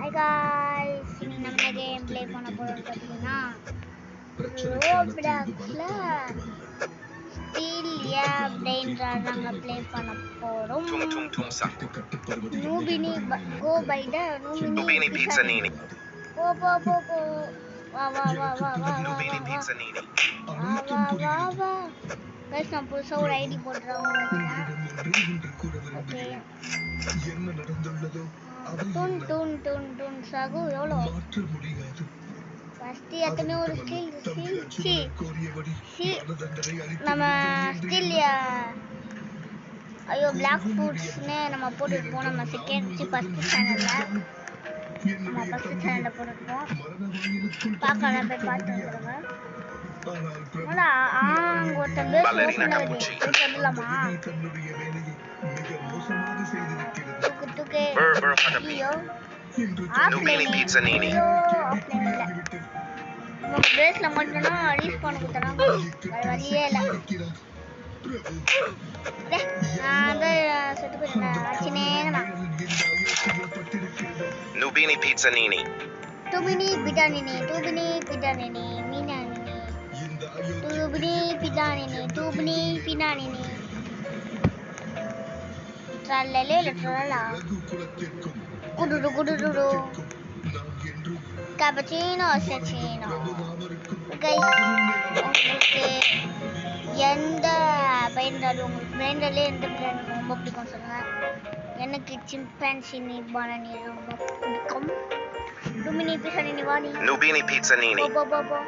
Hi guys, இன்னைக்கு நம்ம game play பண்ண போறோம் பாத்தீங்கன்னா ரோப்ளாக்ஸ்ல ஸ்டீல் அப்படின்ற நாங்க ப்ளே பண்ண போறோம். நூபினி கோ பை த நூபினி pizza nini. போ வா வா நூபினி pizza nini. வா guys, நான் புதுசா ஒரு ஐடி போடுறேன். ஓகே, என்ன நடந்துள்ளதோ டூன் சாகு எவ்வளோ ஃபர்ஸ்ட் எத்தனை ஒரு ஸ்கில் நம்ம ஸ்கில் ஐயோ பிளாக் ஃபுட்ஸ்னு நம்ம போட்டுருப்போம். நம்ம ஃபர்ஸ்ட் சேனலில் போட்டுருப்போம். பார்க்கலாம், போய் பார்த்து வந்துடுங்க. அங்கே ஒருத்தன் வந்துடலாமா? பேஸ்ல மட்டும்னா ரீஸ் பண்ண கொடுத்தறாங்க, வழியே இல்லை. செத்து போயிட்டேன். Nubini pizza nini. Tubini pizza nini. Tubini pizza nini. Tubini pizza nini. Tralele tralala. Kudu. Cappuccino assassino. Guys, உங்களுக்கு எந்த பிராண்ட் பிராண்ட்ல எந்த பிராண்ட் ரொம்ப பிடிக்கும் சொல்லுங்க. எனக்கு சிம்பான்சி பானானி ரொம்ப பிடிக்கும். Nubini pizza nini வாடி. Nubini pizza nini. போ.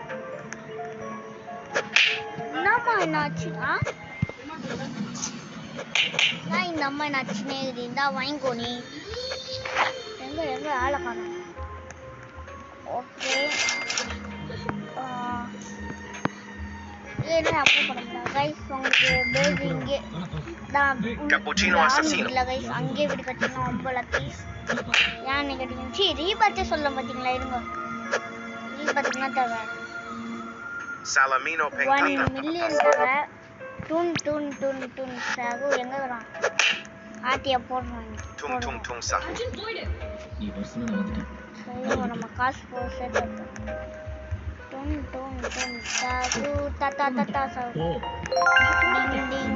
நம்ம என்னாச்சுனா நான் இந்த அம்மா என்னாச்சுனே இருந்தா வாங்கிக்கோ நீ. எங்க ஆளை காணோம். ஓகே, என்ன அப்ளை பண்ண முடியாது கைஸ். உங்களுக்கு பேஸ் இங்கே தான் cappuccino assassino இல்ல கைஸ், அங்கே விடு கட்டினா ரொம்ப லக்கி. ஏன் கேட்டீங்க? சீ ரீபர்த்தே சொல்ல பாத்தீங்களா? இருங்க, ரீபர்த்னா தேவை salamino 1 மில்லியன் தேவை. டூன் சாகு எங்க வரான்? ஆட்டியா போடுறாங்க. tung sa நீ வருஷமா வந்துட்டேன். சரி, நம்ம காசு போ சேர்த்து டூன் சாகு தா சாகு. டிங்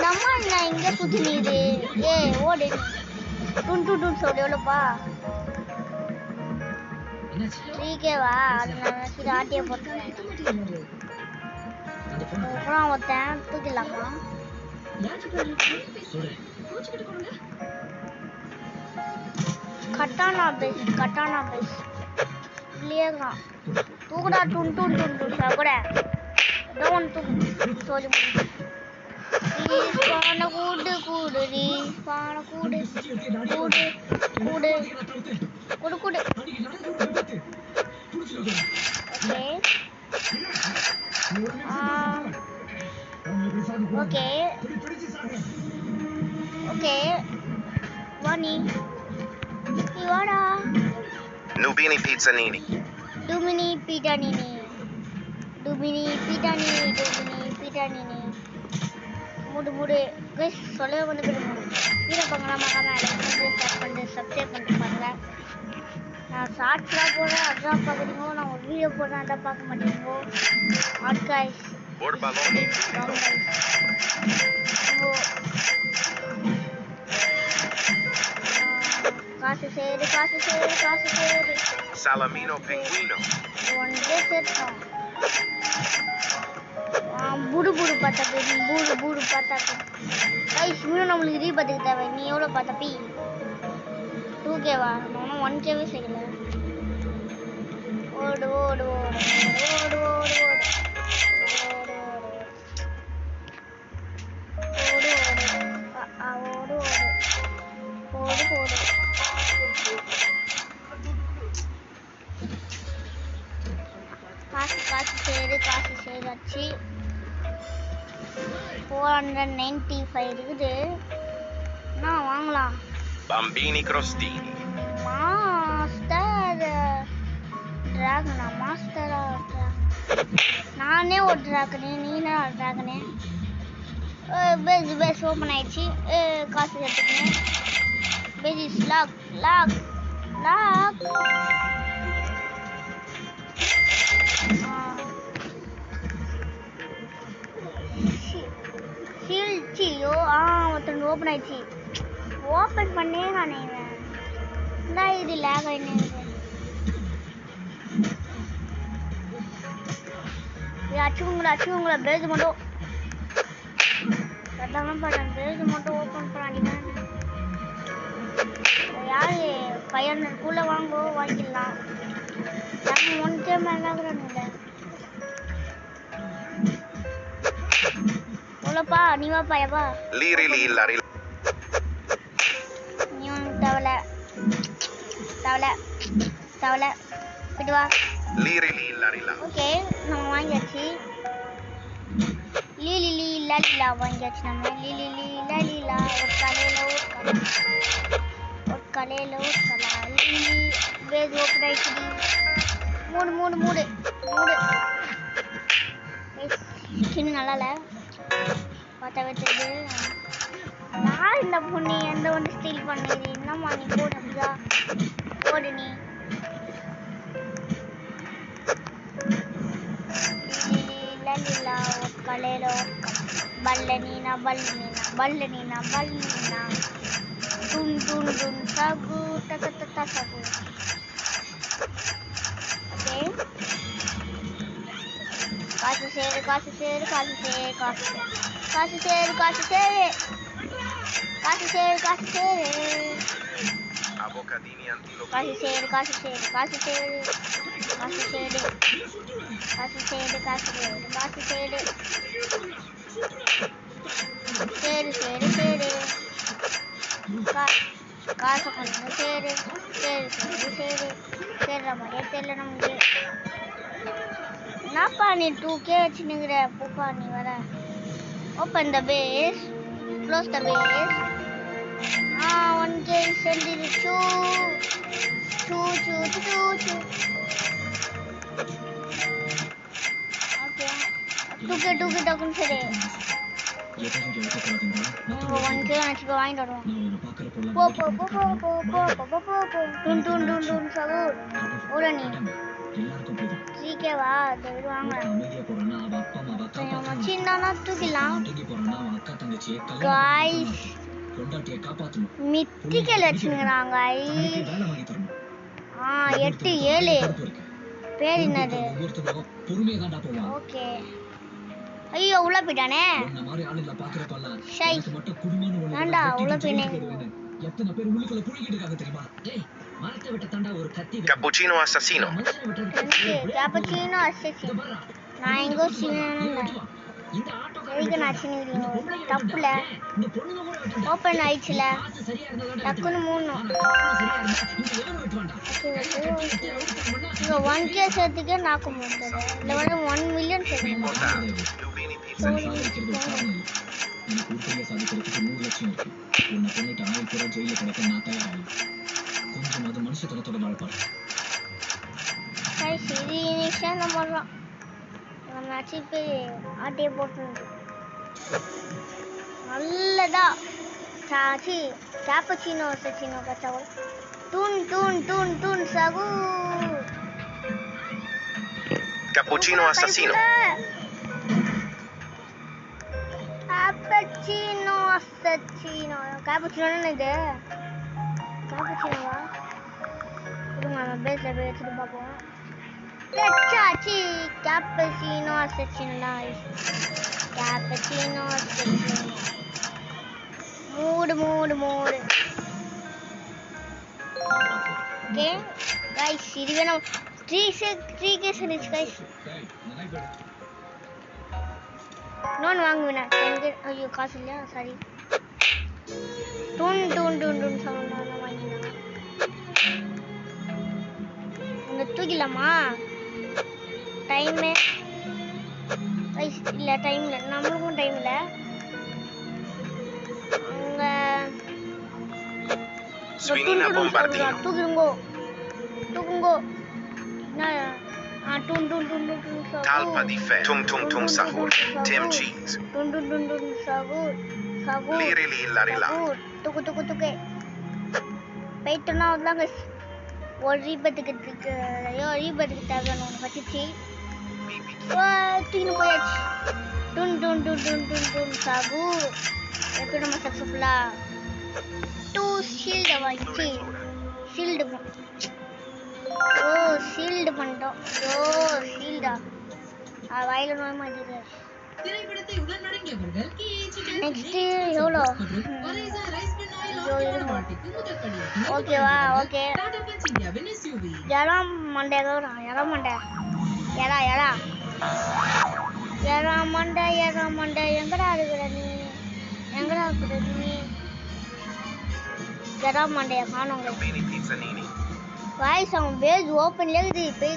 நம்ம என்ன இங்க சுத்தி நீது? ஓடு. டூன் சவுண்ட் எவ்வளோப்பா? 3K-வா? அதனால சரி ஆட்டியா போட்டுறேன். அப்புறம் ஒருத்தன் தூக்கிடலாமா? கட்டானா பேஸ் இல்லையா? தூக்குடா டூன் கூட டவுன் தூக்கு. சோஜி ரீஸ்பான கூடு ரீஸ்பான கூடு. ஓகே வாணி வாடா. Nubini pizza nini. Dumini pizza nini. மூடு கைஸ், சொல்லவே வந்து வீடியோ பார்க்கலாம். மறக்காம சப்ஸ்கிரைப் பண்ணிட்டு பாருங்க. நான் ஷார்ட்ஸ்லாம் போடுறேன், அதான் பார்க்குறீங்க. நான் ஒரு வீடியோ போடுறேன், அதான் பார்க்க மாட்டேங்க. கைஸ் காசு சேரு Salamino penguino. ஒன்றே சேர்த்தோம். பூடு பார்த்தாக்கு கைஸ், இன்னும் நம்மளுக்கு ரீபத்துக்கு தேவை. நீ எவ்வளோ பார்த்தப்பி? 2K-வா? நான் 1K-வே செய்யல. ஓடு காசு சேராச்சு. 495 இருக்குது. நான் வாங்கலாம். Bambini crostini. மாஸ்டர் நானே ஒரு டிராகனே, நீனே ஒரு டிராகனே. பேஸ் ஓப்பன் ஆயிடுச்சு. காசு எடுத்துக்கணும். பேஸ் லாக் லாக் சீல்ச்சியோ ஒருத்தர் ஓப்பன் ஆயிடுச்சு ஓப்பன் பண்ணே நானே இந்த இது லேக் ஆயிடுச்சு அச்சுவங்களா பேஜ் மட்டும் கரெக்டாக பாட்டேன் பேஜ் மட்டும் ஓப்பன் பண்ணாதீங்க யாரு 500 வாங்கோ வாங்கிடலாம் நான் 1K மேலே இல்லை எவ்வளோப்பா நீ வாப்பா எவ்வா Lirili larila. நீ ஒன்றும் தவலை போயிட்டு வா Lirili larila. ஓகே நம்ம வாங்கியாச்சு லீலி லீலா வாங்கியாச்சு நம்ம லீலி லீலா ஒரு கலையில் லீலி பேஸ் ஓப்பன் ஆயிடுச்சு மூடு சின்ன நல்லா பார்த்தாவே தெரியுது நான் இந்த பொண்ணு எந்த ஒன்று ஸ்டீல் பண்ணிடு என்னம்மா நீ போடு அப்படியா போடு நீ லீலா ஒரு கலையில் பல்லனீனா டுன் சகு தக்க சகு ஓகே காசு சேரு Avocadini antilo. காசு சேரு காசு கொஞ்சம் சேரு சேர்ற மாதிரியே தெரியல நமக்கு என்னப்பா நீ 2K வச்சுன்னுங்கிற பூப்பா நீ வர open the base close the base 1K சென்டிரு சூ ஓகே 2K டக்குன்னு சரி 1K நினச்சி வாங்கிட்டு வருவோம் டுன் சகூர் ஓட நீ 3K வா வாங்க சின்னனா தூக்கிடலாம் காய்ஸ் மித்திக்கல் வச்சுங்கிறாங்க 8-7 பேர் என்னது ஓகே ஐயோ உள்ள போயிட்டானே ஏண்டா உள்ள போயினே Cappuccino assassino. கேப்பச்சினோ அசசினோ நான் எங்கோ எதுக்கு நான் சின்ன தப்புல ஓப்பன் ஆயிடுச்சுல டக்குன்னு 3 1K சேர்த்துக்கே நாக்கு முடிஞ்சது இல்லை வந்து 1 மில்லியன் சேர்த்துக்கணும் Nubini pizza nini. சரி நிமிஷம் நம்ம வர்றோம் நம்ம அச்சு போய் ஆட்டையை போட்டு நல்லதா சாச்சி கேப்பச்சினோ சச்சினோ கச்சாவோ டூன் சகு Cappuccino assassino. கேப்பச்சினோன்னு இது கேப்பச்சினோவா கொடுங்க நம்ம பேஸில் போய் வச்சுட்டு பார்ப்போம் சாச்சி கேப்பச்சினோ அசச்சினோ கேப்பச்சினோ அசச்சினோ மூடு ஓகே கைஸ் இதுவே நம்ம 3K சர்வீஸ் கைஸ் இன்னொன்று வாங்குவேண்ணா 10K ஐயோ காசு இல்லையா சாரி டூன் சொல்லணும் வாங்கினா இங்கே தூக்கிடலாமா டைமே கைஸ் இல்லை டைம் இல்லை நம்மளுக்கும் டைம் இல்லை அங்கே Swinina bombardino. தூக்குங்கோ Talpa di fe. Tum sahur. Tim cheese. sahur Lirili larila. தூக்கு போயிட்டோம்னா அவ்வளோதான் கைஸ் ஒரு ரீபத்துக்கு ஐயோ ரீபத்துக்கு தேவையான ஒன்று கட்டிச்சு தூக்கின்னு போயாச்சு. டுன் டுன் டுன் டுன் டுன் டுன் சாகு எப்படி நம்ம சக்ஸஸ்ஃபுல்லா 2 ஷீல்டை வாங்கிச்சு. ஷீல்டு ஓ ஷீல்டு பண்ணிட்டோம். ஓ ஷீல்டா வாயில நோய் மாட்டேங்குது. நெக்ஸ்ட் எவ்வளோ ஓகேவா? ஓகே எறாம் மண்டை எறாம் மண்டை எறாம் மண்டை எங்கடா இருக்கிற நீ? எறாம் மண்டையை காணோங்க. வாய்ஸ் அவன் பேஜ் ஓப்பன்ல இருக்குது. போய்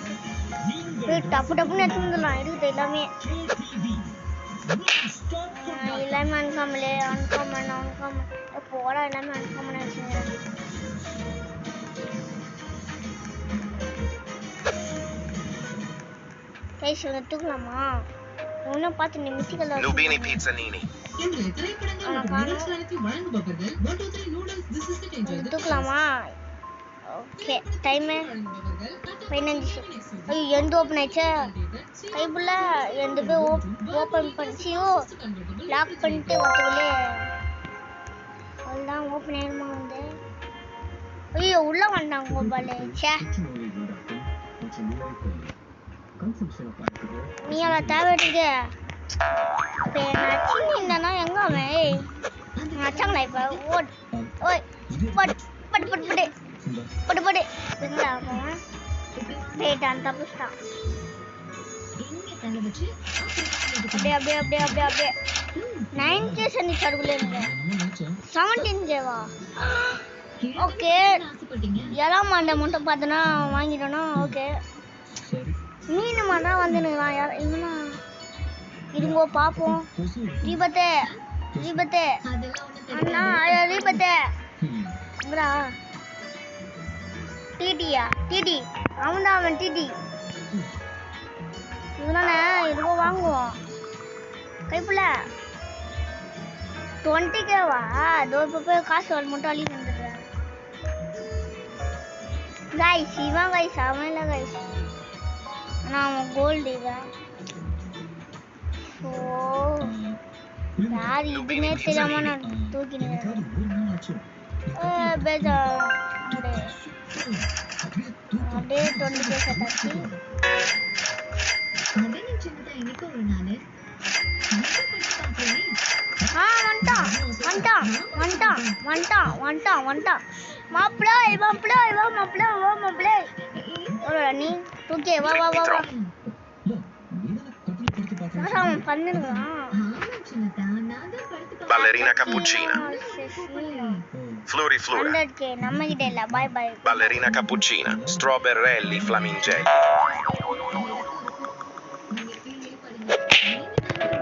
டப்பு டப்புன்னு எடுத்து வந்துடலாம். இருக்குது எல்லாமே அன்காமன் போடா எல்லாமே அன்காமன் வச்சுக்கிறேன். கைஸ் தூக்கலாமா? ஒன்னும் பார்த்து நீ மிஸ்டிக்கல் Nubini Pizzanini. தூக்கலாமா? Okay time 15. ஐயோ எந்த ஓப்பன் ஆயிடுச்சா கைப்புள்ள? எந்த போய் ஓப்பன் பண்ணிச்சியோ லாக் பண்ணிட்டு ஒருத்தவங்களே அதுதான் ஓப்பன் ஆயிருமா வந்து. ஐயோ உள்ள வந்தாங்க மொபைலு. சே நீ அவளை தேவைட்டுக்கு இப்போ நச்சு நின்னா எங்க அவன் நச்சாங்களா இப்போ? ஓட் ஓய் பட் பட் பட் பட்டு பட்டு பட்டு எங்கடா அவன்? போயிட்டான் தப்புச்சிட்டான். அப்படியே அப்படியே அப்படியே அப்படியே அப்படியே 9K சந்திச்சு அதுக்குள்ளே இருங்க. 17Kவா? ஓகே எல்லாம் மாண்டை மட்டும் பார்த்தோன்னா வாங்கிட்டோன்னா ஓகே. மீன் மாண்டா வந்துடுவான் இவனா இருங்கோ பார்ப்போம். தீபத்தே அண்ணா தீபத்தே எங்கடா? டிடி அவன் டிடி இவனானே இதுவோ வாங்குவோம். கைப்புள்ள 20Kவா? அதோ இப்போ போய் காசு வர மட்டும் அள்ளி வந்துடுறேன். கைஸ் இவன் கைஸ் அவன் இல்லை கைஸ். ஆனால் அவன் கோல்டு இவன். ஸோ யார் இதுன்னே தெரியாம நான் தூக்கினேன். பேஜா அப்படியே 20K செட்டாச்சு. வந்துட்டான் மாப்பிள நீ 2K வா அவன் பண்ணிருக்கான். Ballerina cappuccina. Flori Flora. 100K நம்ம கிட்ட இல்ல. Buy Ballerina cappuccina. Strawberry flamingelli.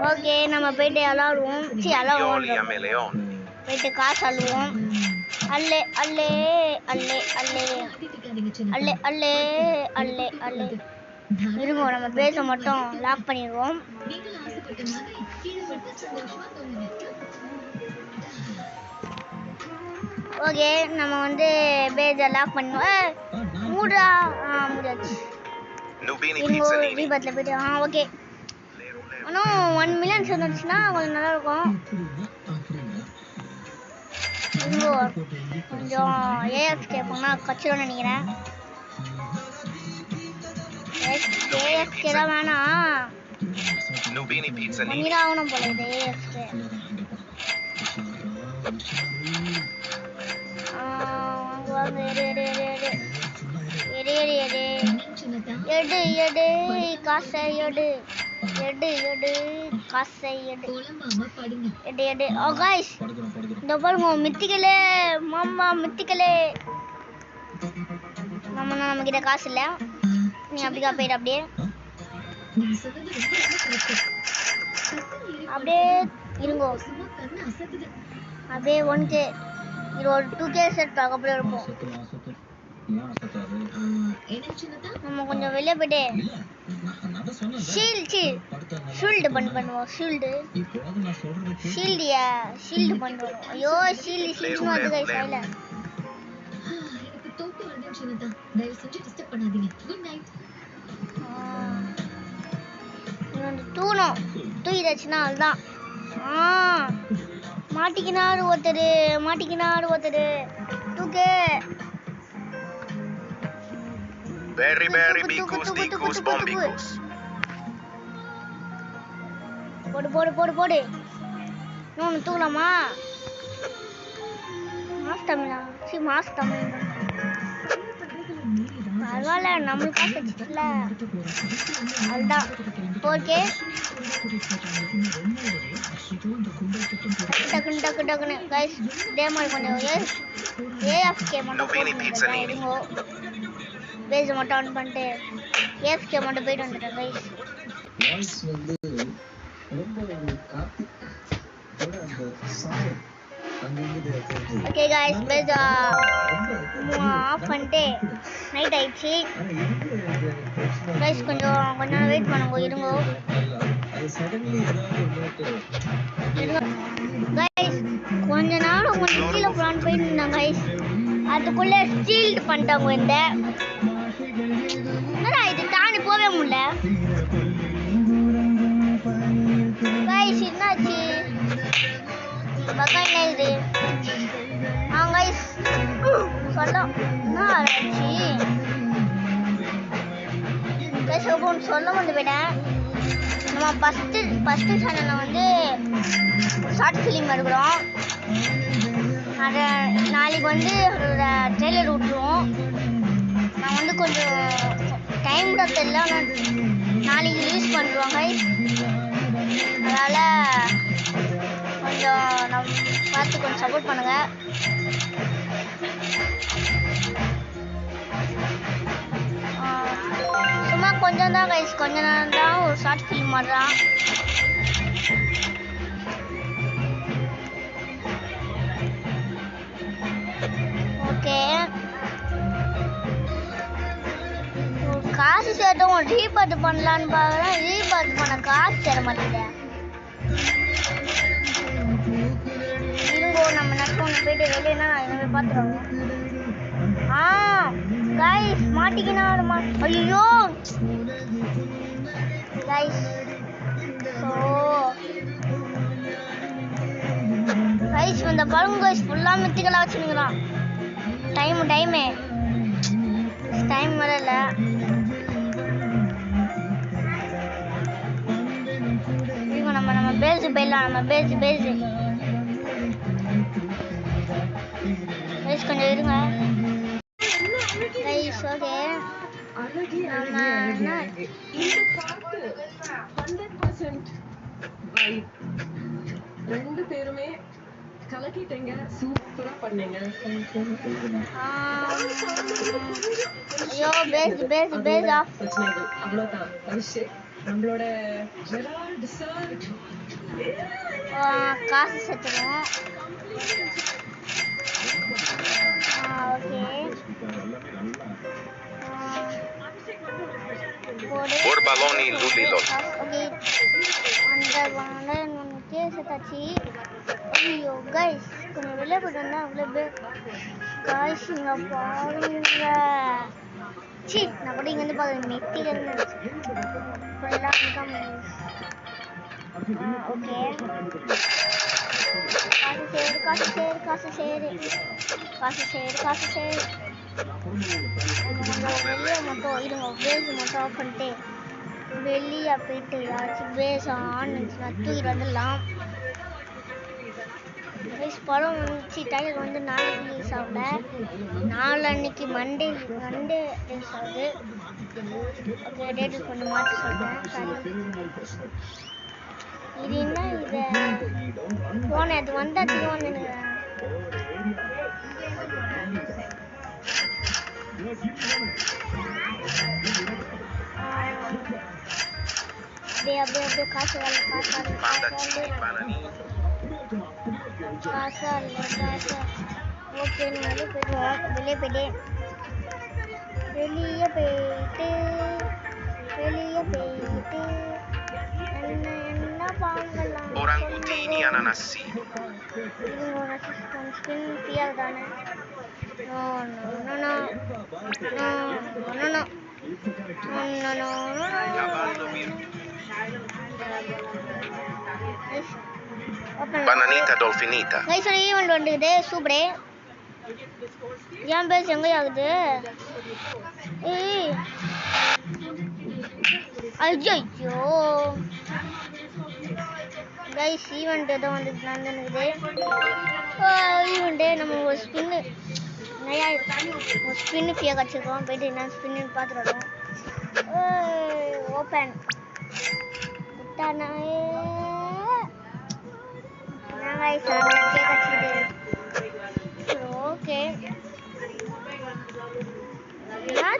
Okay நம்ம போயிட்டு அலாடுவோம். Yoli Ameleon. போயிட்டு காசு அள்ளுவோம். அல்லே அல்லே அல்லே அல்லே அல்லே அல்லே அல்லே அல்லே இருங்க நம்ம பேச மட்டும் லாக் பண்ணிடுவோம். ஓகே நம்ம வந்து பேஜை லாக் பண்ணுவோம். மூடா முடியாச்சு. தீபத்தில் போயிட்டு ஓகே இன்னும் 1 மில்லியன் சேர்ந்துச்சுன்னா கொஞ்சம் நல்லா இருக்கும். கொஞ்சம் ஏஎஃப்கே போனால் கச்சிடும் நினைக்கிறேன். ஏஎஃப்கே தான் வேணாம் பண்ணிதான் ஆகணும் போல இது ஏஎஃப்கே. வாங்க எடு காசை எடு. ஓ गाइस இந்த பாருங்க மித்திக்கலே மாமா மித்திக்கலே. மாமா நம்ம கிட்ட காசு இல்ல. நீ அப்படியே போயிடு அப்படியே இருங்கோ. அப்படியே 1K இது ஒரு 2K செட் அப்படியே இருப்போம். நம்ம கொஞ்சம் வெளியே போயிட்டு ஷீல்டு பண்ணுவோம். ஷீல்டு பண்ணுவோம். ஐயோ ஷீல்டு வந்து கைஸ் இல்ல தூணும் தூக்கிடுச்சுன்னா அதுதான். மாட்டிக்கினாரு ஒருத்தரு தூக்கு. Very bicus dicus bombicus. போடு. இன்னொன்று தூக்கலாமா? மாஸ் தமிழ் பரவாயில்ல, நம்மளுக்கு காசு வச்சுல அதுதான். ஓகே, டக்குன்னு கைஸ் இதே மாதிரி கொஞ்சம் ஏஎஃப்கே மட்டும் இருங்கோ. பேஜ் மட்டும் ஆன் பண்ணிட்டு ஏஎஃப்கே மட்டும் போயிட்டு வந்துட்டேன் guys. Okay guys, base off பண்ணிட்டு நைட் ஆயிடுச்சு கைஸ். கொஞ்சம் வெயிட் பண்ணுங்க, இருங்கோ கைஸ். கொஞ்ச நாள் கொஞ்சம் கீழே போலான்னு போயிட்டு இருந்தேன் கைஸ். அதுக்குள்ள ஸ்டீல்டு பண்ணிட்டாங்க. என்னடா இது, தாண்டி போவே முடியல கைஸ். என்னாச்சு பக்கம் இல்லை இது? கைஸ் சொல்ல என்ன ஆச்சு கைஸ். அப்புறம் சொல்ல வந்து போயிட்டேன். நம்ம ஃபஸ்ட்டு சேனலில் வந்து ஷார்ட் ஃபிலிம் எடுக்கிறோம். அதை நாளைக்கு வந்து அதோட ட்ரெய்லர் விட்டுருவோம். நான் வந்து கொஞ்சம் டைம் கூட தெரியல, ஆனால் நாளைக்கு ரிலீஸ் பண்ணுறோம் கைஸ். அதனால் கொஞ்சம் நம்ம பார்த்து கொஞ்சம் சப்போர்ட் பண்ணுங்க. சும்மா கொஞ்சம் தான் கைஸ், கொஞ்ச நேரம் தான் ஒரு ஷார்ட் ஃபிலிம் மாதிரி தான். ஓகே, காசு சேர்த்தோம். ரீபார்ட் பண்ணலான்னு பார்க்குறேன், ரீபார்ட் பண்ண காசு சேர மாட்டேங்குது. நம்ம நட்டு ஒன்று போயிட்டு வெளியேனா நான் போய் பார்த்துருவோம். கைஸ் மாட்டிக்கினாரு. ஐயோ கைஸ், கைஸ் இந்த பழம் கைஸ் ஃபுல்லாக மித்திக்கெல்லாம் வச்சுருக்கலாம். டைம் வரல. நம்ம பேஸ் போயிடலாம். நம்ம பேஸ் கொஞ்சம் இருங்க கைஸ். ஓகே, ரெண்டு பேருமே கலக்கிட்டீங்க, சூப்பரா பண்ணீங்க. ஐயோ பேஸ் ஆஃப். அவ்வளவுதான் நம்மளோட காசு சேர்த்துருவோம். Okay, Por baloni lulilo. Okay, அந்த சேர்த்தாச்சு. ஐயோ கைஸ், கொஞ்சம் வெளியே போயிட்டு வந்தா அவ்வளோ கைஸ். இங்கே பாருங்க, நான் கூட இங்கே வந்து பார்க்குறேன் மெட்டில இருந்து ஓகே. காசு சேரு. வெளியே மட்டும் இருங்க, பேஸ் மட்டும் ஆஃப் பண்ணிட்டு வெளியே போயிட்டு ஏதாச்சும் பேஸ் ஆன் இருந்துச்சுன்னா தூக்கிட்டு வந்துடலாம். படம் வந்துச்சு, டைலர் வந்து நாளைக்கு ரிலீஸ் ஆகல, நாளன்னைக்கு மண்டே ரிலீஸ் ஆகுது. ஓகே, டேட்டு கொஞ்சம் மாற்றி சொல்கிறேன், சாரி. இது என்ன, இது போன அது வந்தாச்சும் வந்து அப்படியே காசு ஓகே. வெளியே போயிட்டு என்ன பாங்கலாம். Orangutini ananassi. இது ஸ்கின் ஃப்ரீயாக தானே? No Cavallo bianco. Bananita dolfinita. Guys ஒரு ஈவெண்ட் வந்துக்குது சூப்பரே. ஏன் பேஸ் எங்கே ஆகுது? ஏய் ஐயோ கைஸ் ஈவெண்ட் ஏதோ வந்து நடந்துக்குது. ஈவெண்ட்டு நம்ம ஒரு ஸ்பின்னு நிறையா ஒரு ஸ்பின்னு ஃப்ரீயாக கிடச்சிருக்கோம். போயிட்டு என்ன ஸ்பின்னு பார்த்துட்டு வரோம். ஓப்பன் ஓகே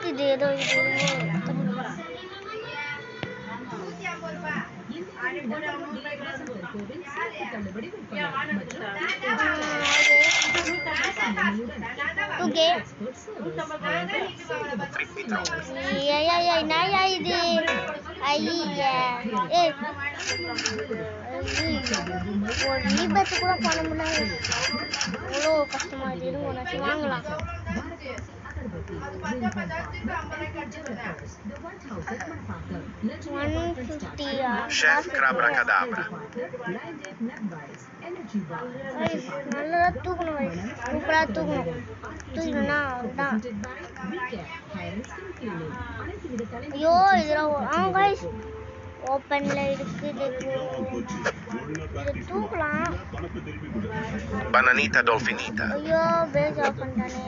இது ஏதோ ஒரு விபத்து கூட பண்ண முடியாது. அவ்வளோ கஷ்டமா இருக்கு. ஒன்று வாங்கலாம். Chef Crabra-Cadabra. நல்லா தூக்கணும். சூப்பராக தூக்கணும். தூக்கணும்னா அதுதான். ஐயோ இதெல்லாம் கைஸ் ஓப்பன்ல இருக்குது. இது தூக்கலாம். Bananita dolfinita. ஐயோ பேஸ் ஆஃப் பண்ணிட்டானே.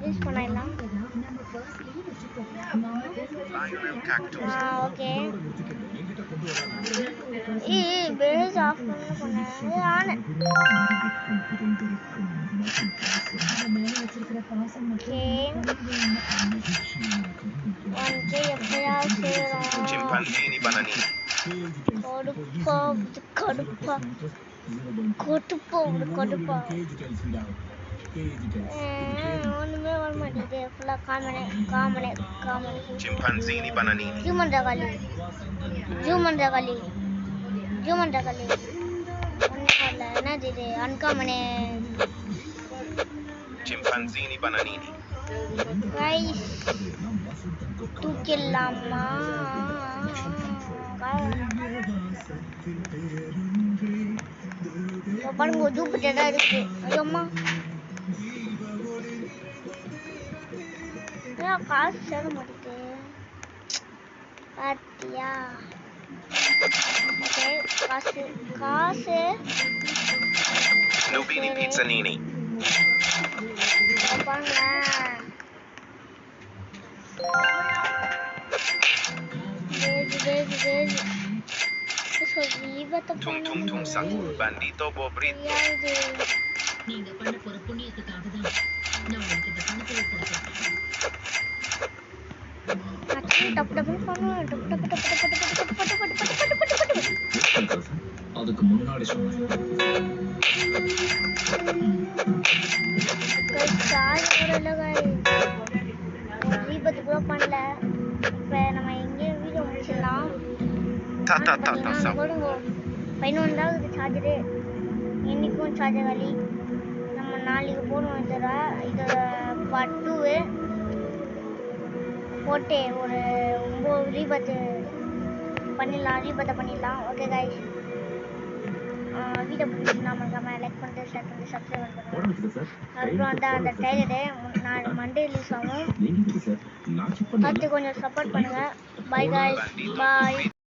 யூஸ் பண்ணிடலாம். Lionel cactus. Okay base off பண்ணேன். Chimpanzini bananini. கடுப்பா ஒண்ணுமே வர மாட்டேங்குது. ஃபுல்லா காமனே. Chimpanzini bananini. ஜூமன் ரகாலி ஒன்றும் வரல. என்னது இது அன்காமனே. Chimpanzini bananini. ரைஸ் தூக்கிடலாமா? பாருங்க ஜூபிட்டரா இருக்கு. ஐயோம்மா காசு சேர மாட்டேங்குது பாத்தியா? காசு Nubini pizzanini. பாருங்களேன். Tung tung tung sahur. Bandito bobrito. நீங்க பண்ண போற புண்ணியத்துக்காக தான் நான் உங்களுக்கு இந்த பணத்தை கொடுத்தேன். அதுக்கு முன்னாடி தீபத்து கூட பண்ணல. இப்ப நம்ம எங்கேயும் வீடியோ முடிச்சிடலாம். கொடுங்க 11 சார்ஜரு. இன்னைக்கும் சார்ஜர் வலி. நம்ம நாளைக்கு போடுவோம். இதோட பார்ட் 2 போட்டு ஒரு 9 ரீபத்தை பண்ணிடலாம். ஓகே கைஸ் வீடியோ பிடிச்சிருந்தா மறக்காம லைக் பண்ணிட்டு ஷேர் பண்ணிட்டு சப்ஸ்கிரைப் பண்ணுங்க. அப்புறம் அந்த ட்ரைலரு நான் மண்டே ரிலீஸ் ஆகும். பார்த்து கொஞ்சம் சப்போர்ட் பண்ணுங்க. Bye guys bye.